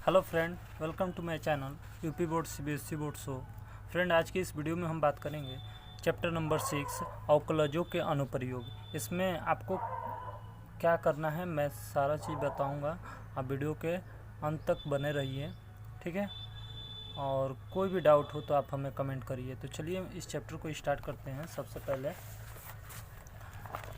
Hello friend, welcome to my channel UP board CBSE board show. Friend, आज की इस video में हम बात करेंगे चैप्टर नंबर 6 अवकलजों के अनुप्रयोग। इसमें आपको क्या करना है मैं सारा चीज़ बताऊंगा। आप वीडियो के अंत तक बने रहिए, ठीक है। और कोई भी डाउट हो तो आप हमें कमेंट करिए। तो चलिए इस चैप्टर को स्टार्ट करते हैं। सबसे पहले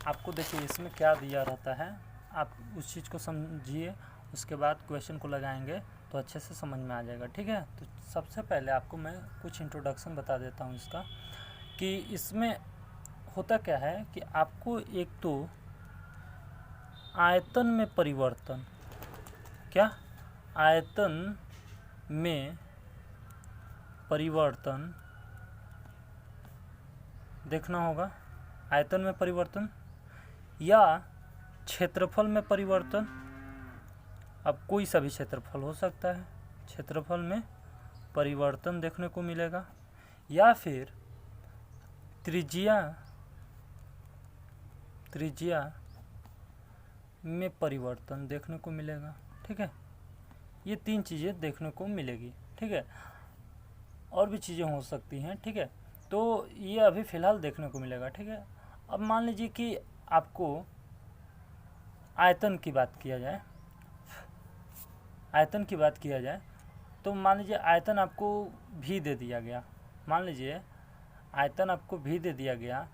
आपको देखिए इसमें क्या दिया रहता है, आप उस चीज़ को समझिए, उसके बाद क्वेश्चन को लगाएंगे तो अच्छे से समझ में आ जाएगा, ठीक है। तो सबसे पहले आपको मैं कुछ इंट्रोडक्शन बता देता हूँ इसका, कि इसमें होता क्या है कि आपको एक तो आयतन में परिवर्तन, क्या आयतन में परिवर्तन देखना होगा। आयतन में परिवर्तन या क्षेत्रफल में परिवर्तन, अब कोई सा भी क्षेत्रफल हो सकता है, क्षेत्रफल में परिवर्तन देखने को मिलेगा, या फिर त्रिज्या में परिवर्तन देखने को मिलेगा, ठीक है। ये तीन चीज़ें देखने को मिलेगी, ठीक है। और भी चीज़ें हो सकती हैं, ठीक है। तो ये अभी फ़िलहाल देखने को मिलेगा, ठीक है। अब मान लीजिए कि आपको आयतन की बात किया जाए, तो मान लीजिए आयतन आपको भी दे दिया गया,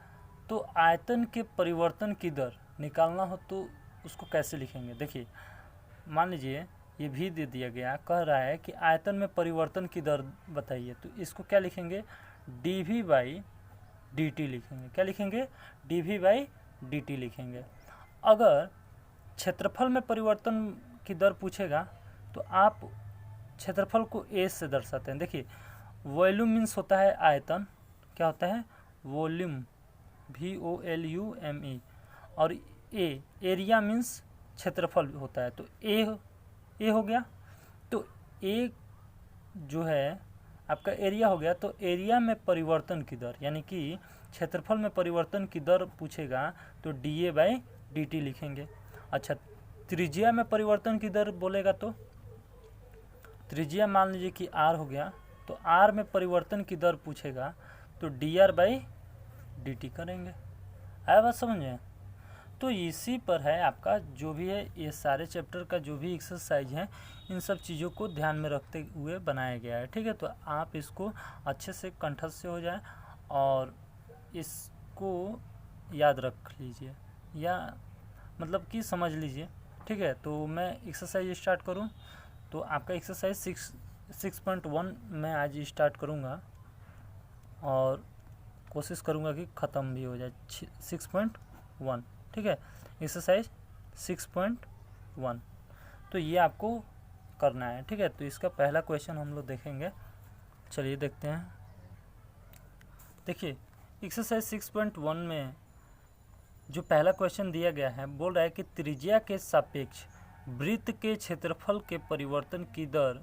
तो आयतन के परिवर्तन की दर निकालना हो तो उसको कैसे लिखेंगे। देखिए मान लीजिए ये भी दे दिया गया, कह रहा है कि आयतन में परिवर्तन की दर बताइए, तो इसको क्या लिखेंगे, dv बाई dt लिखेंगे। क्या लिखेंगे, dv बाई dt लिखेंगे। अगर क्षेत्रफल में परिवर्तन की दर पूछेगा तो आप क्षेत्रफल को a से दर्शाते हैं। देखिए वॉल्यूम मीन्स होता है आयतन, क्या होता है, वॉल्यूम, VOLUME, और एरिया मीन्स क्षेत्रफल होता है, तो ए हो गया। तो ए जो है आपका एरिया हो गया, तो एरिया में परिवर्तन की दर यानी कि क्षेत्रफल में परिवर्तन की दर पूछेगा तो DA बाई DT लिखेंगे। अच्छा, त्रिज्या में परिवर्तन की दर बोलेगा तो त्रिज्या मान लीजिए कि R हो गया, तो R में परिवर्तन की दर पूछेगा तो DR बाई DT करेंगे। आया बात समझ में। तो इसी पर है आपका जो भी है, ये सारे चैप्टर का जो भी एक्सरसाइज है, इन सब चीज़ों को ध्यान में रखते हुए बनाया गया है, ठीक है। तो आप इसको अच्छे से कंठस्थ से हो जाए और इसको याद रख लीजिए, या मतलब कि समझ लीजिए, ठीक है। तो मैं एक्सरसाइज स्टार्ट करूं, तो आपका एक्सरसाइज 6.1 मैं आज स्टार्ट करूंगा और कोशिश करूंगा कि ख़त्म भी हो जाए 6.1, ठीक है। एक्सरसाइज 6.1, तो ये आपको करना है, ठीक है। तो इसका पहला क्वेश्चन हम लोग देखेंगे, चलिए देखते हैं। देखिए एक्सरसाइज 6.1 में जो पहला क्वेश्चन दिया गया है, बोल रहा है कि त्रिज्या के सापेक्ष वृत्त के क्षेत्रफल के परिवर्तन की दर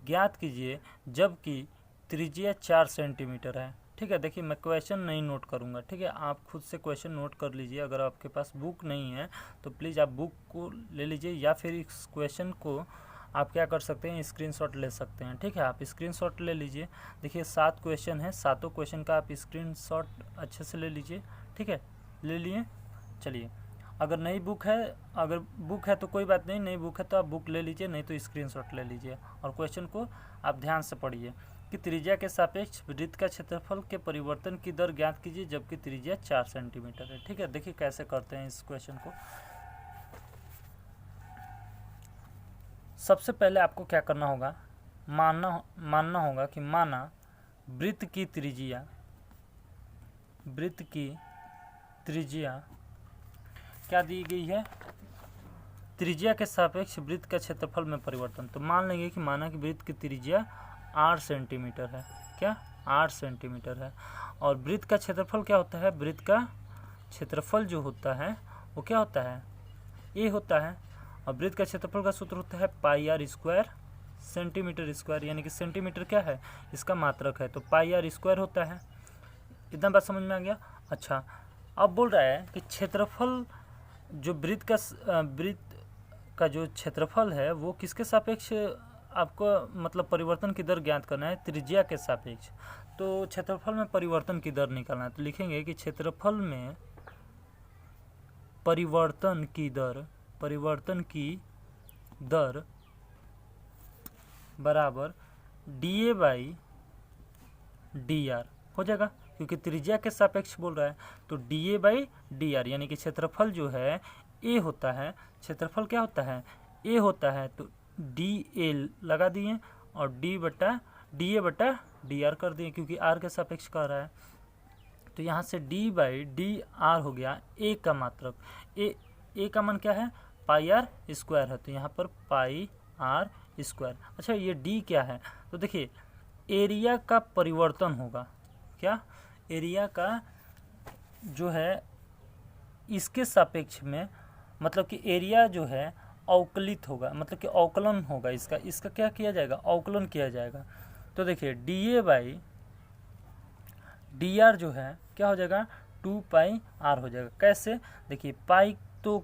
ज्ञात कीजिए जबकि त्रिज्या 4 सेंटीमीटर है, ठीक है। देखिए मैं क्वेश्चन नहीं नोट करूंगा, ठीक है। आप खुद से क्वेश्चन नोट कर लीजिए। अगर आपके पास बुक नहीं है तो प्लीज़ आप बुक को ले लीजिए, या फिर इस क्वेश्चन को आप क्या कर सकते हैं, स्क्रीनशॉट ले सकते हैं, ठीक है। आप स्क्रीनशॉट ले लीजिए। देखिए 7 क्वेश्चन है, सातों क्वेश्चन का आप स्क्रीनशॉट अच्छे से ले लीजिए, ठीक है। ले लिए, चलिए। अगर नई बुक है, अगर बुक है तो कोई बात नहीं, नई बुक है तो आप बुक ले लीजिए, नहीं तो स्क्रीनशॉट ले लीजिए और क्वेश्चन को आप ध्यान से पढ़िए कि त्रिज्या के सापेक्ष वृत्त का क्षेत्रफल के परिवर्तन की दर ज्ञात कीजिए जबकि त्रिज्या 4 सेंटीमीटर है, ठीक है। देखिए कैसे करते हैं इस क्वेश्चन को। सबसे पहले आपको क्या करना होगा, मानना होगा कि माना वृत्त की त्रिज्या क्या दी गई है, त्रिज्या के सापेक्ष वृत्त का क्षेत्रफल में परिवर्तन। तो मान लेंगे कि माना कि वृत्त की त्रिज्या 8 सेंटीमीटर है, क्या 8 सेंटीमीटर है, और वृत्त का क्षेत्रफल क्या होता है, वृत्त का क्षेत्रफल जो होता है वो क्या होता है, ए होता है, और वृत्त का क्षेत्रफल का सूत्र होता है πr स्क्वायर सेंटीमीटर स्क्वायर, यानी कि सेंटीमीटर क्या है, इसका मात्रक है, तो πr स्क्वायर होता है। इतना बात समझ में आ गया। अच्छा, अब बोल रहा है कि क्षेत्रफल जो वृत्त का जो क्षेत्रफल है वो किसके सापेक्ष आपको मतलब परिवर्तन की दर ज्ञात करना है त्रिज्या के सापेक्ष। तो क्षेत्रफल में परिवर्तन की दर निकालना है, तो लिखेंगे कि क्षेत्रफल में परिवर्तन की दर बराबर dA बाई dr हो जाएगा, क्योंकि त्रिज्या के सापेक्ष बोल रहा है। तो dA बाई dr यानी कि क्षेत्रफल जो है a होता है, क्षेत्रफल क्या होता है a होता है, तो dA लगा दिए और dA बटा dr कर दिए, क्योंकि r के सापेक्ष कह रहा है। तो यहाँ से d बाई dr हो गया a का मात्रक। a का मान क्या है, पाई आर स्क्वायर है, तो यहाँ पर पाई आर स्क्वायर। अच्छा, ये d क्या है, तो देखिए एरिया का परिवर्तन होगा, क्या एरिया का जो है इसके सापेक्ष में, मतलब कि एरिया जो है अवकलित होगा, मतलब कि अवकलन होगा, इसका क्या किया जाएगा, अवकलन किया जाएगा। तो देखिए dA बाई dr जो है क्या हो जाएगा, 2 पाई r हो जाएगा। कैसे, देखिए पाई तो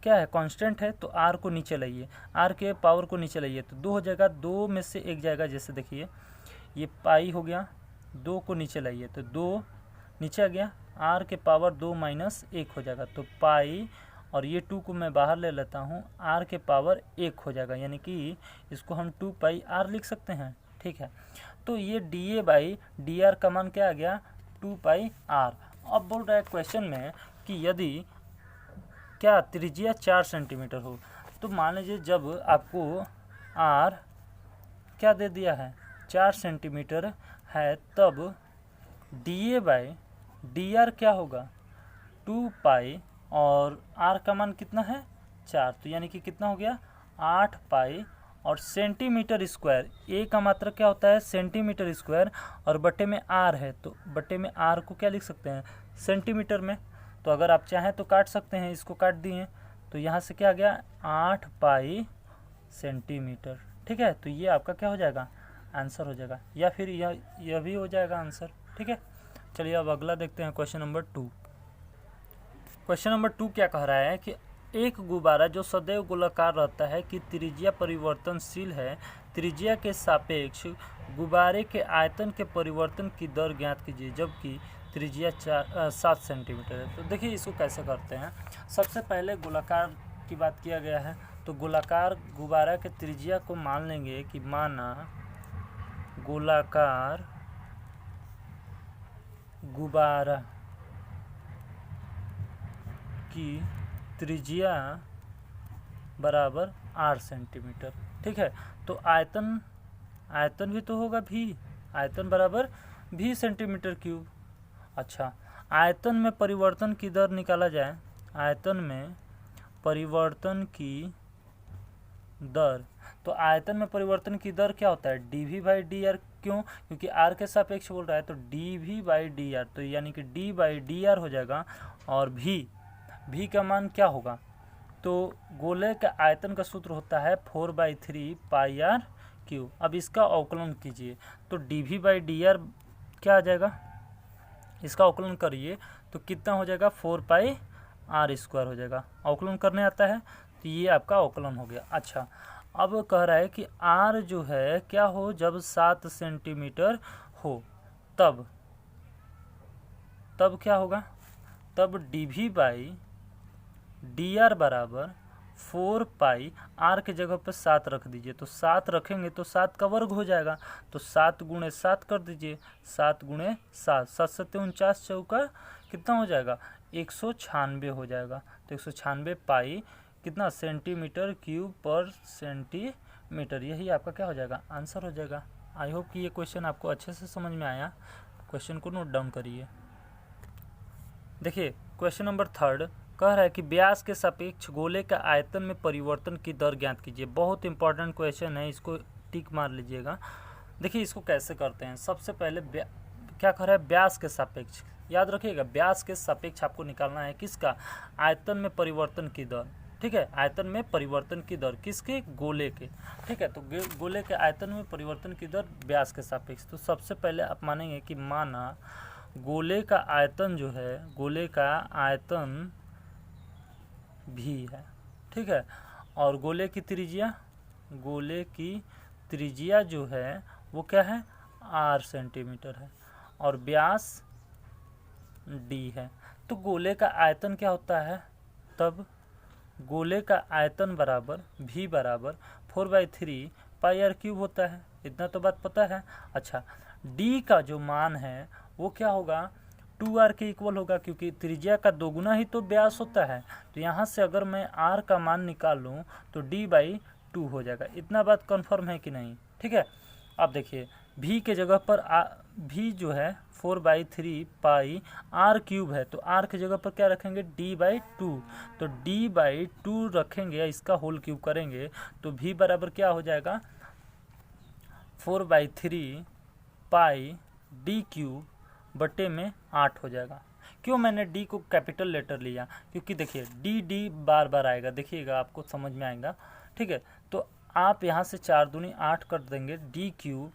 क्या है, कांस्टेंट है, तो r को नीचे लाइए, r के पावर को नीचे लाइए, तो 2 हो जाएगा, 2 में से 1 जाएगा। जैसे देखिए ये पाई हो गया, 2 को नीचे लाइए तो 2 नीचे आ गया, r के पावर 2 माइनस 1 हो जाएगा, तो पाई, और ये 2 को मैं बाहर ले लेता हूँ, r के पावर 1 हो जाएगा, यानी कि इसको हम 2 पाई r लिख सकते हैं। ठीक है, तो ये dA बाई dr का मान क्या आ गया, 2 पाई r। अब बोल रहा है क्वेश्चन में कि यदि क्या त्रिज्या 4 सेंटीमीटर हो, तो मान लीजिए जब आपको r क्या दे दिया है, 4 सेंटीमीटर है, तब dA बाई dr क्या होगा, 2 पाई, और r का मान कितना है, 4, तो यानी कि कितना हो गया, 8 पाई, और सेंटीमीटर स्क्वायर, a का मात्रक क्या होता है, सेंटीमीटर स्क्वायर, और बटे में r है, तो बटे में r को क्या लिख सकते हैं, सेंटीमीटर में। तो अगर आप चाहें तो काट सकते हैं, इसको काट दिए, तो यहाँ से क्या आ गया, 8 पाई सेंटीमीटर। ठीक है, तो ये आपका क्या हो जाएगा, आंसर हो जाएगा, या फिर यह भी हो जाएगा आंसर। ठीक है, चलिए अब अगला देखते हैं, क्वेश्चन नंबर 2। क्वेश्चन नंबर 2 क्या कह रहा है कि एक गुब्बारा जो सदैव गोलाकार रहता है कि त्रिज्या परिवर्तनशील है, त्रिज्या के सापेक्ष गुब्बारे के आयतन के परिवर्तन की दर ज्ञात कीजिए, जबकि त्रिज्या 7 सेंटीमीटर है। तो देखिए इसको कैसे करते हैं। सबसे पहले गोलाकार की बात किया गया है, तो गोलाकार गुब्बारा के त्रिज्या को मान लेंगे कि माना गोलाकार गुब्बारा की त्रिज्या बराबर 8 सेंटीमीटर। ठीक है, तो आयतन भी तो होगा भी, आयतन बराबर भी सेंटीमीटर क्यूब। अच्छा, आयतन में परिवर्तन की दर निकाला जाए, आयतन में परिवर्तन की दर, तो आयतन में परिवर्तन की दर क्या होता है, dV बाई dr। क्यों, क्योंकि r के सापेक्ष बोल रहा है, तो dV बाई dr, तो यानी कि d बाई dr हो जाएगा। और v का मान क्या होगा, तो गोले का आयतन का सूत्र होता है 4/3 पाई r क्यूब। अब इसका अवकलन कीजिए, तो dV बाई dr क्या आ जाएगा, इसका अवकलन करिए तो कितना हो जाएगा, 4 पाई r स्क्वायर हो जाएगा। अवकलन करने आता है, तो ये आपका अवकलन हो गया। अच्छा, अब कह रहा है कि r जो है क्या हो, जब 7 सेंटीमीटर हो, तब क्या होगा, तब dV बाई dr बराबर 4 पाई, r के जगह पर 7 रख दीजिए, तो 7 रखेंगे तो 7 का वर्ग हो जाएगा, तो 7 गुणे 7 कर दीजिए, 7 गुणे 7, 7 7 49 चौका कितना हो जाएगा, 196 हो जाएगा। तो 196 पाई कितना, सेंटीमीटर क्यूब पर सेंटीमीटर, यही आपका क्या हो जाएगा, आंसर हो जाएगा। आई होप कि ये क्वेश्चन आपको अच्छे से समझ में आया। क्वेश्चन को नोट डाउन करिए। देखिए क्वेश्चन नंबर 3 कह रहा है कि व्यास के सापेक्ष गोले का आयतन में परिवर्तन की दर ज्ञात कीजिए। बहुत इंपॉर्टेंट क्वेश्चन है, इसको टिक मार लीजिएगा। देखिए इसको कैसे करते हैं, सबसे पहले क्या कह रहा है, व्यास के सापेक्ष, याद रखिएगा व्यास के सापेक्ष आपको निकालना है किसका, आयतन में परिवर्तन की दर। ठीक है, आयतन में परिवर्तन की दर किसके, गोले के। ठीक है, तो गोले के आयतन में परिवर्तन की दर व्यास के सापेक्ष। तो सबसे पहले आप मानेंगे कि माना गोले का आयतन जो है, गोले का आयतन भी है। ठीक है, और गोले की त्रिज्या त्रिज्या जो है वो क्या है, r सेंटीमीटर है और व्यास d है। तो गोले का आयतन क्या होता है, तब गोले का आयतन बराबर v बराबर 4/3 पाई आर क्यूब होता है। इतना तो बात पता है। अच्छा, d का जो मान है वो क्या होगा, 2r के इक्वल होगा, क्योंकि त्रिज्या का दोगुना ही तो व्यास होता है। तो यहाँ से अगर मैं r का मान निकाल लूँ तो d/2 हो जाएगा। इतना बात कन्फर्म है कि नहीं, ठीक है। अब देखिए v के जगह पर v जो है 4/3 पाई r क्यूब है, तो r की जगह पर क्या रखेंगे, d/2। तो d/2 रखेंगे, इसका होल क्यूब करेंगे तो v बराबर क्या हो जाएगा, 4/3 पाई d क्यूब बटे में 8 हो जाएगा। क्यों मैंने d को कैपिटल लेटर लिया, क्योंकि देखिए d बार बार आएगा, देखिएगा आपको समझ में आएगा, ठीक है। तो आप यहाँ से 4 दूनी 8 कर देंगे, d क्यूब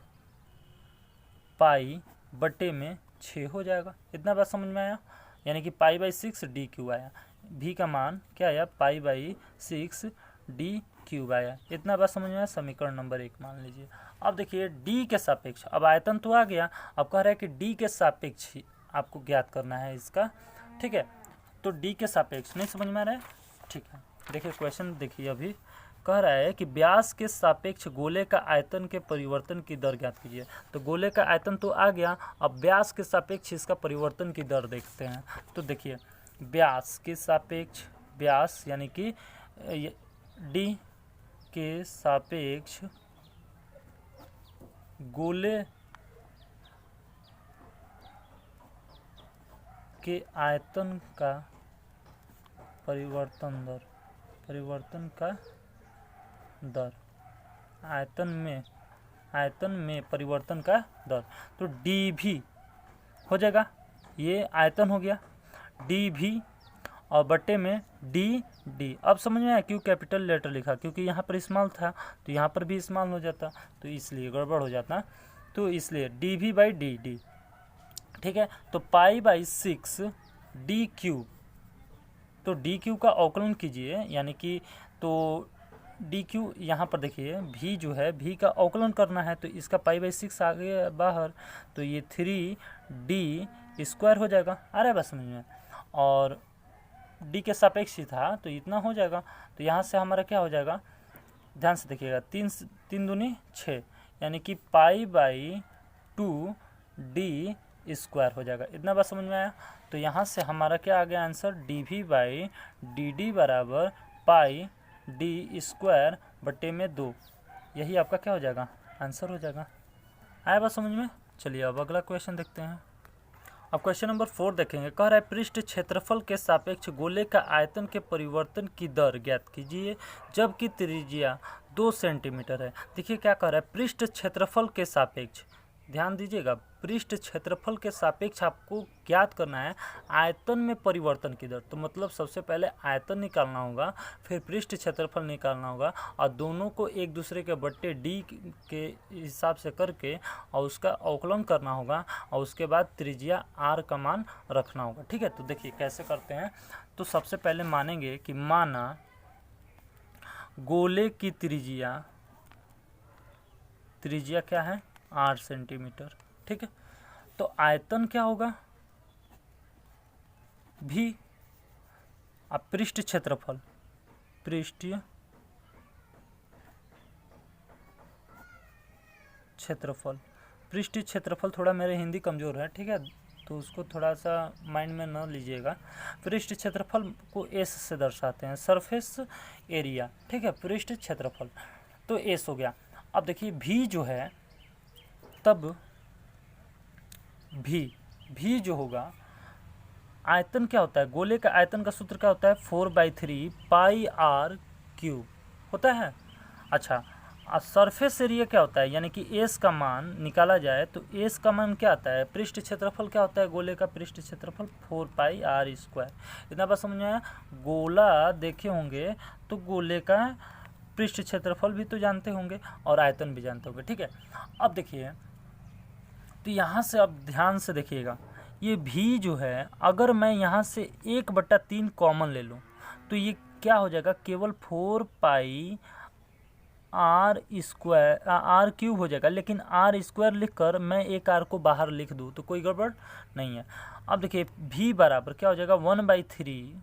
पाई बटे में 6 हो जाएगा। इतना बात समझ में आया, यानी कि पाई/6 d क्यूब आया। v का मान क्या आया, पाई/6 d क्यूब आया। इतना बात समझ में आया, समीकरण नंबर 1 मान लीजिए। अब देखिए d के सापेक्ष, अब आयतन तो आ गया, अब कह रहा है कि d के सापेक्ष आपको ज्ञात करना है इसका, ठीक है। तो d के सापेक्ष नहीं समझ में आ रहा है, ठीक है। देखिए क्वेश्चन देखिए, अभी कह रहा है कि व्यास के सापेक्ष गोले का आयतन के परिवर्तन की दर ज्ञात कीजिए। तो गोले का आयतन तो आ गया, अब व्यास के सापेक्ष इसका परिवर्तन की दर देखते हैं। तो देखिए व्यास के सापेक्ष, व्यास यानी कि d के सापेक्ष गोले के आयतन का परिवर्तन दर, परिवर्तन का दर, आयतन में परिवर्तन का दर, तो dv हो जाएगा, ये आयतन हो गया dv और बटे में dd। अब समझ में आया क्यों कैपिटल लेटर लिखा, क्योंकि यहाँ पर स्मॉल था तो यहाँ पर भी स्मॉल हो जाता, तो इसलिए गड़बड़ हो जाता, तो इसलिए dv/dd, ठीक है। तो पाई/6 d क्यूब, तो d क्यूब का अवकलन कीजिए, यानी कि तो d क्यूब यहाँ पर देखिए v जो है, v का अवकलन करना है, तो इसका पाई/6 आ गया बाहर, तो ये 3d² हो जाएगा। आ रहा है बस समझ में, और d के सापेक्ष ही था तो इतना हो जाएगा। तो यहाँ से हमारा क्या हो जाएगा, ध्यान से देखिएगा, 3 दूनी 6, यानी कि पाई/2 d² हो जाएगा। इतना बात समझ में आया। तो यहाँ से हमारा क्या आ गया आंसर, dv/dd बराबर पाई d² बटे में 2। यही आपका क्या हो जाएगा, आंसर हो जाएगा। आया बात समझ में। चलिए अब अगला क्वेश्चन देखते हैं। अब क्वेश्चन नंबर 4 देखेंगे। कह रहा है पृष्ठ क्षेत्रफल के सापेक्ष गोले का आयतन के परिवर्तन की दर ज्ञात कीजिए जबकि त्रिज्या 2 सेंटीमीटर है। देखिए क्या कह रहा है, पृष्ठ क्षेत्रफल के सापेक्ष, ध्यान दीजिएगा, पृष्ठ क्षेत्रफल के सापेक्ष आपको ज्ञात करना है आयतन में परिवर्तन की दर। तो मतलब सबसे पहले आयतन निकालना होगा, फिर पृष्ठ क्षेत्रफल निकालना होगा, और दोनों को एक दूसरे के बट्टे d के हिसाब से करके और उसका अवकलन करना होगा, और उसके बाद त्रिज्या r का मान रखना होगा, ठीक है। तो देखिए कैसे करते हैं। तो सबसे पहले मानेंगे कि माना गोले की त्रिज्या क्या है, 8 सेंटीमीटर, ठीक है। तो आयतन क्या होगा, भी, अब पृष्ठ क्षेत्रफल, पृष्ठीय क्षेत्रफल, पृष्ठीय क्षेत्रफल थोड़ा मेरे हिंदी कमज़ोर है, ठीक है, तो उसको थोड़ा सा माइंड में न लीजिएगा। पृष्ठ क्षेत्रफल को s से दर्शाते हैं, सरफेस एरिया, ठीक है, पृष्ठ क्षेत्रफल, तो s हो गया। अब देखिए v जो है, तब v जो होगा, आयतन क्या होता है, गोले का आयतन का सूत्र क्या होता है, 4/3 पाई r क्यूब होता है। अच्छा, सरफेस एरिया क्या होता है, यानी कि s का मान निकाला जाए तो s का मान क्या आता है, पृष्ठ क्षेत्रफल क्या होता है, गोले का पृष्ठ क्षेत्रफल 4πr²। इतना बात समझ में आया। गोला देखे होंगे तो गोले का पृष्ठ क्षेत्रफल भी तो जानते होंगे और आयतन भी जानते होंगे, ठीक है। अब देखिए, तो यहाँ से अब ध्यान से देखिएगा, ये v जो है, अगर मैं यहाँ से 1/3 कॉमन ले लूँ तो ये क्या हो जाएगा, केवल 4πr² are square are cube हो जाएगा, लेकिन आर स्क्वायर लिखकर मैं एक आर को बाहर लिख दूँ तो कोई गड़बड़ नहीं है। अब देखिए v बराबर क्या हो जाएगा 1/3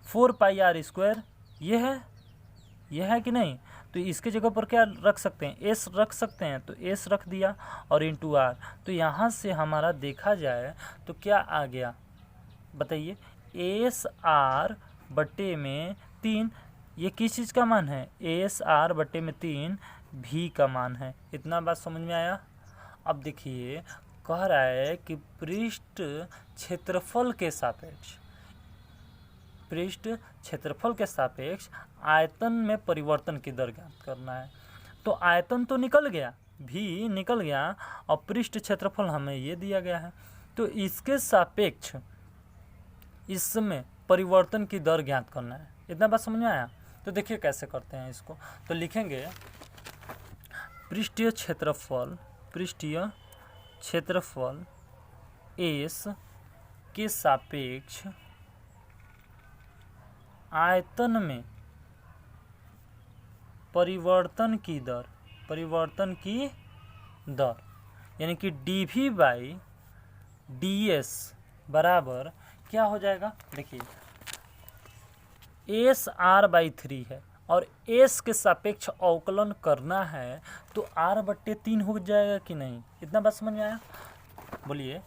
4 पाई आर स्क्वायर, ये है कि नहीं। तो इसके जगह पर क्या रख सकते हैं, एस रख सकते हैं, तो एस रख दिया और इंटू आर। तो यहाँ से हमारा देखा जाए तो क्या आ गया बताइए, एस आर बटे में 3, ये किस चीज़ का मान है, एस आर बटे में 3 भी का मान है। इतना बात समझ में आया। अब देखिए कह रहा है कि पृष्ठ क्षेत्रफल के सापेक्ष आयतन में परिवर्तन की दर ज्ञात करना है। तो आयतन तो निकल गया, भी निकल गया, और पृष्ठ क्षेत्रफल हमें ये दिया गया है। तो इसके सापेक्ष इसमें परिवर्तन की दर ज्ञात करना है। इतना बात समझ में आया। तो देखिए कैसे करते हैं इसको। तो लिखेंगे पृष्ठीय क्षेत्रफल एस के सापेक्ष आयतन में परिवर्तन की दर यानी कि dv बाई ds बराबर क्या हो जाएगा, देखिए एस r/3 है और s के सापेक्ष अवकलन करना है, तो r/3 हो जाएगा कि नहीं। इतना बात समझ में आया। बोलिए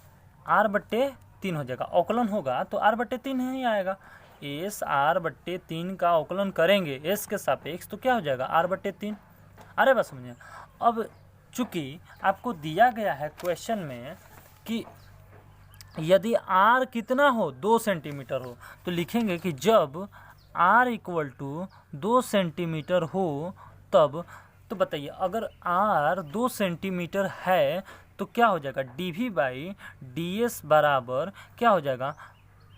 r/3 हो जाएगा, अवकलन होगा तो r/3 ही आएगा। एस r/3 का अवकलन करेंगे s के सापेक्ष तो क्या हो जाएगा r/3। अरे बात समझिए। अब चूंकि आपको दिया गया है क्वेश्चन में कि यदि r कितना हो 2 सेंटीमीटर हो, तो लिखेंगे कि जब r = 2 सेंटीमीटर हो तब, तो बताइए अगर r 2 सेंटीमीटर है तो क्या हो जाएगा, dv बाई ds बराबर क्या हो जाएगा,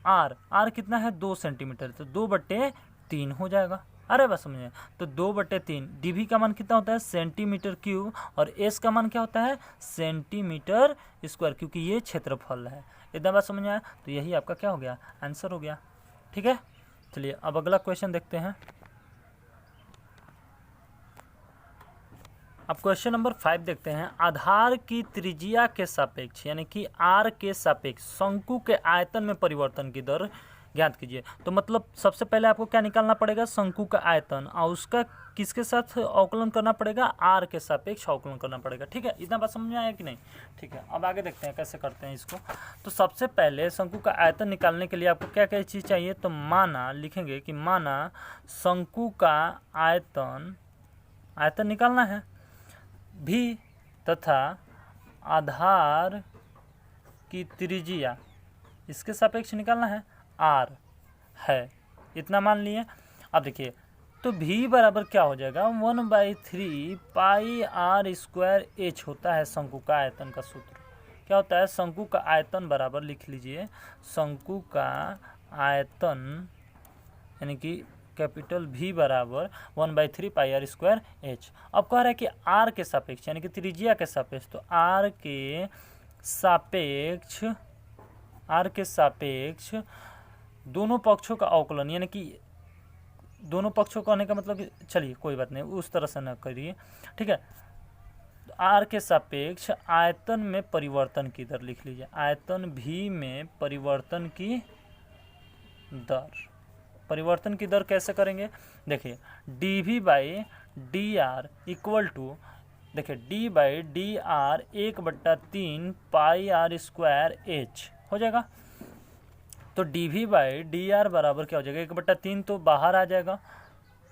r कितना है 2 सेंटीमीटर, तो 2/3 हो जाएगा। अरे बस समझिए। तो 2/3 dv का मान कितना होता है सेंटीमीटर क्यूब, और s का मान क्या होता है सेंटीमीटर स्क्वायर, क्योंकि ये क्षेत्रफल है। इतना बात समझ में आया। तो यही आपका क्या हो गया, आंसर हो गया। ठीक है, चलिए अब अगला क्वेश्चन देखते हैं। अब क्वेश्चन नंबर 5 देखते हैं। आधार की त्रिज्या के सापेक्ष यानी कि r के सापेक्ष शंकु के आयतन में परिवर्तन की दर ज्ञात कीजिए। तो मतलब सबसे पहले आपको क्या निकालना पड़ेगा, शंकु का आयतन, और उसका किसके साथ अवकलन करना पड़ेगा, r के सापेक्ष अवकलन करना पड़ेगा। ठीक है, इतना बात समझ में आया कि नहीं। ठीक है, अब आगे देखते हैं कैसे करते हैं इसको। तो सबसे पहले शंकु का आयतन निकालने के लिए आपको क्या क्या चीज़ चाहिए, तो माना लिखेंगे कि माना शंकु का आयतन निकालना है भी तथा आधार की त्रिज्या इसके सापेक्ष निकालना है r है, इतना मान लिए। अब देखिए तो v बराबर क्या हो जाएगा 1/3 पाई r स्क्वायर h होता है शंकु का आयतन का सूत्र। क्या होता है, शंकु का आयतन बराबर लिख लीजिए, शंकु का आयतन यानी कि कैपिटल V बराबर 1/3 पाई r स्क्वायर h। अब कह रहा है कि r के सापेक्ष यानी कि त्रिज्या के सापेक्ष, तो r के सापेक्ष दोनों पक्षों का अवकलन, यानी कि दोनों पक्षों कहने का मतलब कि चलिए कोई बात नहीं उस तरह से न करिए। ठीक है, r के सापेक्ष आयतन में परिवर्तन की दर लिख लीजिए, आयतन v में परिवर्तन की दर कैसे करेंगे, देखिए dv by D R equal to, देखिए d by D R 1/3 pi r square h हो जाएगा। तो dv बाई डी आर बराबर क्या हो जाएगा 1/3, तो बाहर आ जाएगा,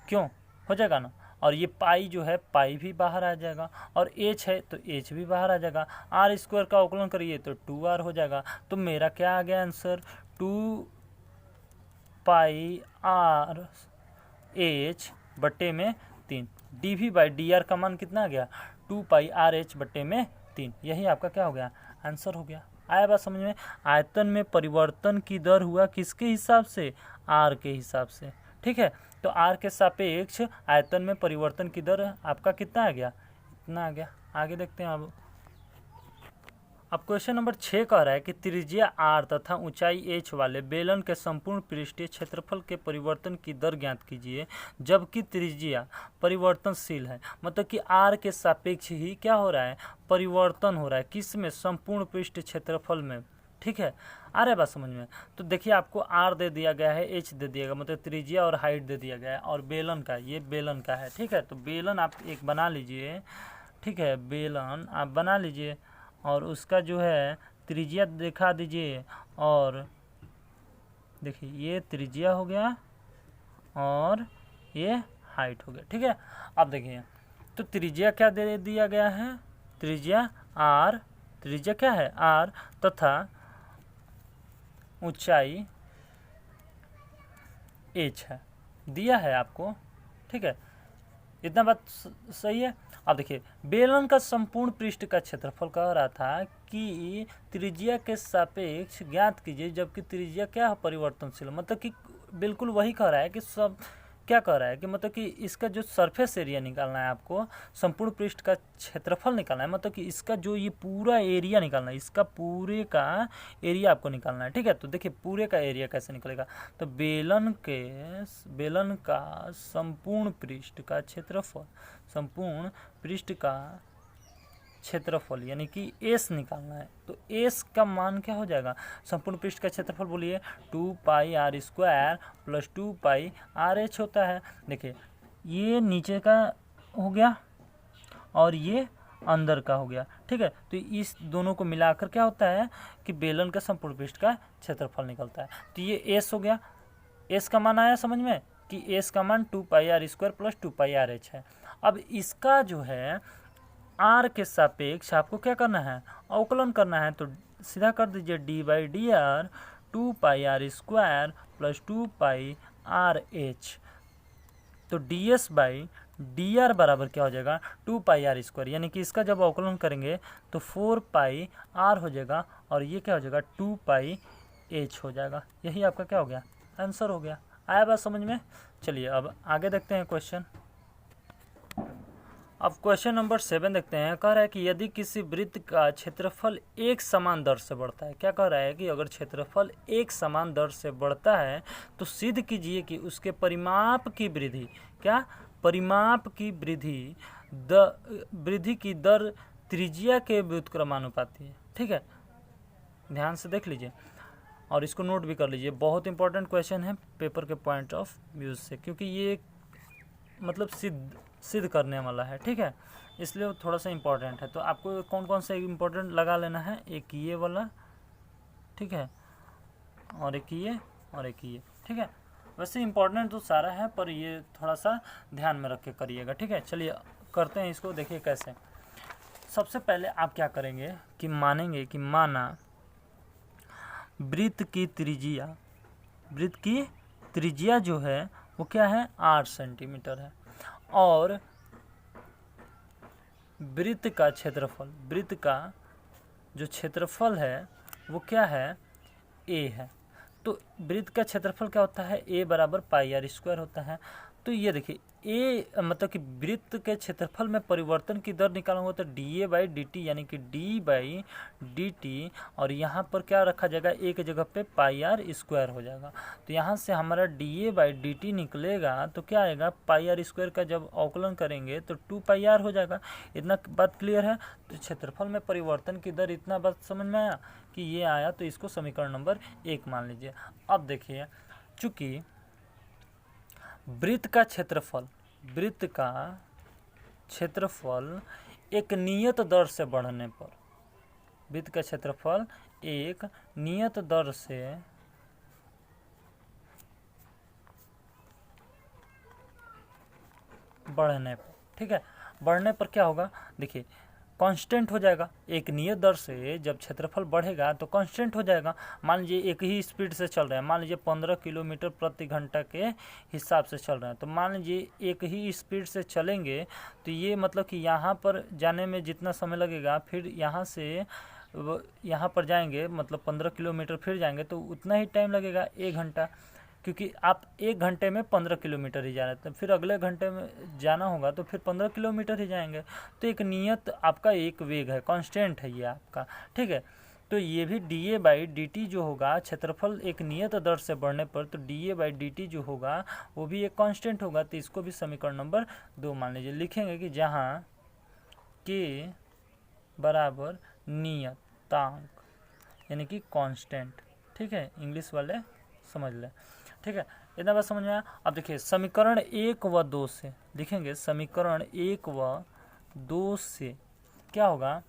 क्यों हो जाएगा ना, और ये पाई जो है पाई भी बाहर आ जाएगा, और h है तो h भी बाहर आ जाएगा। r स्क्वायर का अवकलन करिए तो 2r हो जाएगा। तो मेरा क्या आ गया आंसर, 2 पाई r h बटे में 3, dv बाई डी आर का मान कितना आ गया 2 पाई r h बटे में 3। यही आपका क्या हो गया, आंसर हो गया। आया बात समझ में। आयतन में परिवर्तन की दर हुआ किसके हिसाब से, r के हिसाब से। ठीक है, तो r के सापेक्ष आयतन में परिवर्तन की दर आपका कितना आ गया, इतना आ गया। आगे देखते हैं। अब क्वेश्चन नंबर 6 कह रहा है कि त्रिज्या r तथा ऊंचाई h वाले बेलन के संपूर्ण पृष्ठीय क्षेत्रफल के परिवर्तन की दर ज्ञात कीजिए जबकि त्रिज्या परिवर्तनशील है। मतलब कि r के सापेक्ष ही क्या हो रहा है, परिवर्तन हो रहा है, किस में, संपूर्ण पृष्ठ क्षेत्रफल में। ठीक है, आ रहा है बात समझ में। तो देखिए आपको r दे दिया गया है, h दे दिया गया, मतलब त्रिज्या और हाइट दे दिया गया है, और बेलन का, ये बेलन का है। ठीक है, तो बेलन आप एक बना लीजिए। ठीक है, बेलन आप बना लीजिए और उसका जो है त्रिज्या दिखा दीजिए, और देखिए ये त्रिज्या हो गया और ये हाइट हो गया। ठीक है, अब देखिए तो त्रिज्या क्या दे दिया गया है, त्रिज्या r, त्रिज्या क्या है r, तथा ऊंचाई h है, दिया है आपको। ठीक है, इतना बात सही है। अब देखिए बेलन का संपूर्ण पृष्ठ का क्षेत्रफल कह रहा था कि त्रिज्या के सापेक्ष ज्ञात कीजिए जबकि त्रिज्या क्या है, परिवर्तनशील। मतलब कि बिल्कुल वही कह रहा है कि सब क्या कह रहा है कि मतलब कि इसका जो सरफेस एरिया निकालना है आपको, संपूर्ण पृष्ठ का क्षेत्रफल निकालना है, मतलब कि इसका जो ये पूरा एरिया निकालना है, इसका पूरे का एरिया आपको निकालना है। ठीक है, तो देखिए पूरे का एरिया कैसे निकलेगा, तो बेलन का संपूर्ण पृष्ठ का क्षेत्रफल, संपूर्ण पृष्ठ का क्षेत्रफल यानी कि एस निकालना है। तो एस का मान क्या हो जाएगा, संपूर्ण पृष्ठ का क्षेत्रफल बोलिए 2πr² प्लस 2πrh होता है। देखिए ये नीचे का हो गया और ये अंदर का हो गया। ठीक है, तो इस दोनों को मिलाकर क्या होता है कि बेलन का संपूर्ण पृष्ठ का क्षेत्रफल निकलता है। तो ये एस हो गया, एस का मान आया समझ में कि एस का मान 2πr² प्लस 2πrh है। अब इसका जो है r के सापेक्ष आपको क्या करना है, अवकलन करना है। तो सीधा कर दीजिए d/dr 2πr² प्लस 2πrh। तो ds/dr बराबर क्या हो जाएगा, 2πr², यानी कि इसका जब अवकलन करेंगे तो 4πr हो जाएगा और ये क्या हो जाएगा 2πh हो जाएगा। यही आपका क्या हो गया, आंसर हो गया। आया बात समझ में। चलिए अब आगे देखते हैं क्वेश्चन। अब क्वेश्चन नंबर 7 देखते हैं। कह रहा है कि यदि किसी वृत्त का क्षेत्रफल एक समान दर से बढ़ता है, क्या कह रहा है कि अगर क्षेत्रफल एक समान दर से बढ़ता है तो सिद्ध कीजिए कि उसके परिमाप की वृद्धि, क्या, परिमाप की वृद्धि की दर त्रिज्या के व्युत्क्रमानुपाती है। ठीक है, ध्यान से देख लीजिए और इसको नोट भी कर लीजिए। बहुत इंपॉर्टेंट क्वेश्चन है पेपर के पॉइंट ऑफ व्यू से, क्योंकि ये मतलब सिद्ध करने वाला है। ठीक है, इसलिए वो थोड़ा सा इम्पोर्टेंट है। तो आपको कौन कौन सा इम्पोर्टेंट लगा लेना है, एक ये वाला, ठीक है, और एक ये और एक ये। ठीक है, वैसे इम्पोर्टेंट तो सारा है पर ये थोड़ा सा ध्यान में रख के करिएगा। ठीक है, चलिए करते हैं इसको। देखिए कैसे। सबसे पहले आप क्या करेंगे कि मानेंगे कि माना वृत्त की त्रिज्या जो है वो क्या है, 8 सेंटीमीटर है, और वृत्त का जो क्षेत्रफल है वो क्या है, a है। तो वृत्त का क्षेत्रफल क्या होता है, a बराबर πr² होता है। तो ये देखिए a मतलब कि वृत्त के क्षेत्रफल में परिवर्तन की दर निकालना होता है dA/dt, यानी कि d/dt, और यहाँ पर क्या रखा जाएगा, एक जगह पे πr² हो जाएगा। तो यहाँ से हमारा dA/dt निकलेगा तो क्या आएगा, πr² का जब अवकलन करेंगे तो 2πr हो जाएगा। इतना बात क्लियर है। तो क्षेत्रफल में परिवर्तन की दर, इतना बात समझ में आया कि ये आया, तो इसको समीकरण नंबर 1 मान लीजिए। अब देखिए चूँकि वृत्त का क्षेत्रफल एक नियत दर से बढ़ने पर, वृत्त का क्षेत्रफल एक नियत दर से बढ़ने पर, ठीक है, बढ़ने पर क्या होगा, देखिए कांस्टेंट हो जाएगा। एक नियत दर से जब क्षेत्रफल बढ़ेगा तो कांस्टेंट हो जाएगा। मान लीजिए एक ही स्पीड से चल रहे हैं, मान लीजिए 15 किलोमीटर प्रति घंटा के हिसाब से चल रहे हैं, तो मान लीजिए एक ही स्पीड से चलेंगे तो ये मतलब कि यहाँ पर जाने में जितना समय लगेगा, फिर यहाँ से यहाँ पर जाएंगे मतलब 15 किलोमीटर फिर जाएंगे तो उतना ही टाइम लगेगा, 1 घंटा। क्योंकि आप 1 घंटे में 15 किलोमीटर ही जा रहे थे, फिर अगले घंटे में जाना होगा तो फिर 15 किलोमीटर ही जाएंगे। तो एक नियत आपका एक वेग है, कांस्टेंट है ये आपका, ठीक है। तो ये भी dA/dt जो होगा, क्षेत्रफल एक नियत दर से बढ़ने पर, तो dA/dt जो होगा वो भी एक कांस्टेंट होगा। तो इसको भी समीकरण नंबर 2 मान लीजिए। लिखेंगे कि जहाँ k बराबर नियतांक यानी कि कांस्टेंट, ठीक है। इंग्लिश वाले समझ लें, ठीक है। इतना बात समझ में आया। अब देखिए समीकरण 1 व 2 से लिखेंगे, समीकरण 1 व 2 से क्या होगा,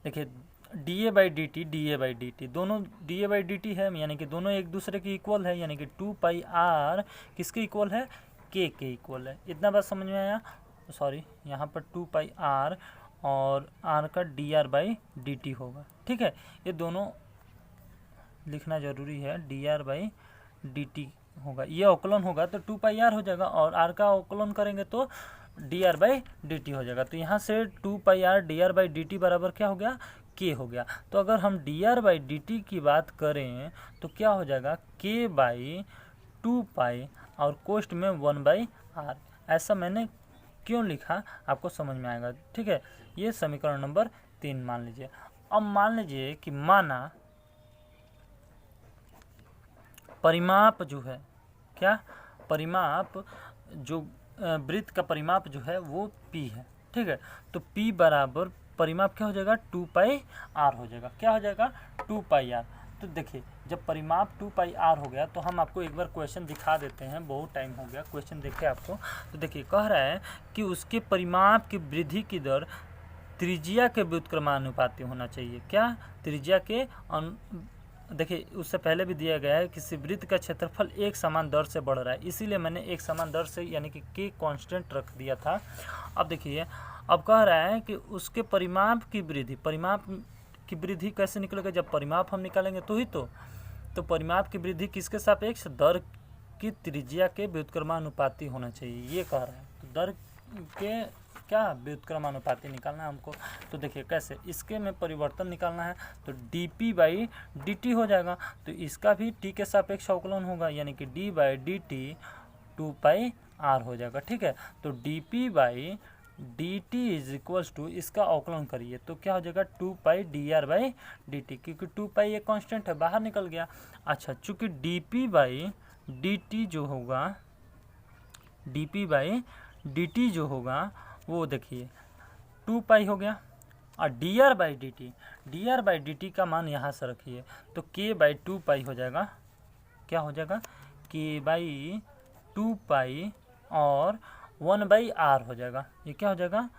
देखिए dA/dt दोनों dA/dt है, यानी कि दोनों एक दूसरे के इक्वल है, यानी कि 2πr किसके इक्वल है, k के इक्वल है। इतना बात समझ में आया। सॉरी, यहाँ पर 2πr और r का dr/dt होगा, ठीक है। ये दोनों लिखना जरूरी है, dr/dt होगा, ये अवकलन होगा तो 2πr हो जाएगा, और r का अवकलन करेंगे तो dr/dt हो जाएगा। तो यहाँ से 2πr dr/dt बराबर क्या हो गया, k हो गया। तो अगर हम dr/dt की बात करें तो क्या हो जाएगा, k/2π और कोष्ठ में 1/r। ऐसा मैंने क्यों लिखा आपको समझ में आएगा, ठीक है। ये समीकरण नंबर 3 मान लीजिए। अब मान लीजिए कि माना परिमाप जो है, क्या परिमाप, जो वृत्त का परिमाप जो है वो p है, ठीक है। तो p बराबर परिमाप क्या हो जाएगा, 2πr हो जाएगा। क्या हो जाएगा, 2πr। तो देखिए जब परिमाप 2πr हो गया तो हम आपको एक बार क्वेश्चन दिखा देते हैं, बहुत टाइम हो गया क्वेश्चन देखे आपको। तो देखिए कह रहा है कि उसके परिमाप की वृद्धि की दर त्रिज्या के व्युत्क्रमानुपाती होना चाहिए। क्या, त्रिज्या के देखिए उससे पहले भी दिया गया है किसी वृत्त का क्षेत्रफल एक समान दर से बढ़ रहा है, इसीलिए मैंने एक समान दर से यानी कि k कांस्टेंट रख दिया था। अब देखिए अब कह रहा है कि उसके परिमाप की वृद्धि कैसे निकलेगा, जब परिमाप हम निकालेंगे तो ही तो परिमाप की वृद्धि किसके सापेक्ष, दर की त्रिज्या के व्युत्क्रमानुपाती होना चाहिए, ये कह रहा है। तो दर के क्या व्युत्क्रमानुपाती निकालना है हमको। तो देखिए कैसे, इसके में परिवर्तन निकालना है तो dp/dt हो जाएगा। तो इसका भी t के सापेक्ष अवकलन होगा, यानी कि d/dt 2πr हो जाएगा, ठीक है। तो dp/dt इज इक्वल्स टू, इसका अवकलन करिए तो क्या हो जाएगा, 2π dr/dt, क्योंकि 2π ये कांस्टेंट है, बाहर निकल गया। अच्छा, चूंकि dp/dt जो होगा वो देखिए 2π हो गया, और dr/dt का मान यहाँ से रखिए तो k/2π हो जाएगा। क्या हो जाएगा, k/2π और 1/r हो जाएगा। ये क्या हो जाएगा,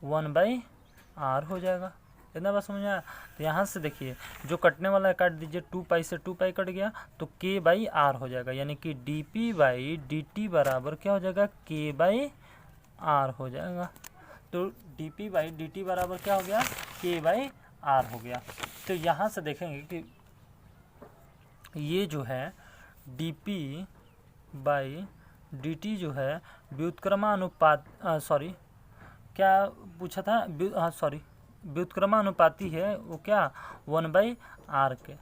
1/r हो जाएगा। इतना बात समझ में आया। तो यहाँ से देखिए जो कटने वाला है काट दीजिए, 2π से 2π कट गया तो k/r हो जाएगा, यानी कि dp/dt बराबर क्या हो जाएगा, k/r हो जाएगा। तो dp/dt बराबर क्या हो गया, k/r हो गया। तो यहाँ से देखेंगे कि ये जो है dp/dt जो है व्युत्क्रमानुपात, सॉरी क्या पूछा था, व्युत्क्रमानुपाती है वो क्या, 1/r के।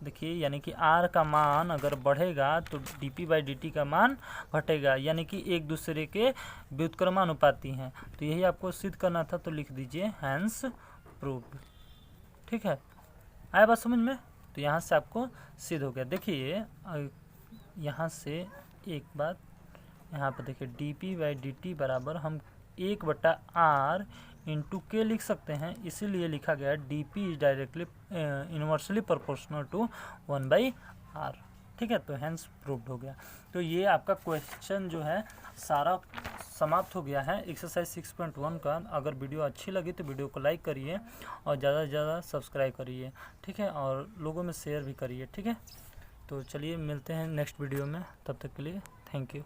देखिए यानी कि r का मान अगर बढ़ेगा तो dp/dt का मान घटेगा, यानी कि एक दूसरे के व्युत्क्रमानुपाती हैं। तो यही आपको सिद्ध करना था, तो लिख दीजिए हैंस प्रूव्ड, ठीक है। आया बात समझ में। तो यहाँ से आपको सिद्ध हो गया। देखिए यहाँ से एक बात यहाँ पर देखिए, dp/dt बराबर हम 1/r इंटू k लिख सकते हैं, इसीलिए लिखा गया dp is directly inversely proportional to 1/r, ठीक है। तो हैंस प्रूव्ड हो गया। तो ये आपका क्वेश्चन जो है सारा समाप्त हो गया है एक्सरसाइज 6.1 का। अगर वीडियो अच्छी लगी तो वीडियो को लाइक करिए और ज़्यादा से ज़्यादा सब्सक्राइब करिए, ठीक है, और लोगों में शेयर भी करिए, ठीक है। तो चलिए मिलते हैं नेक्स्ट वीडियो में, तब तक के लिए थैंक यू।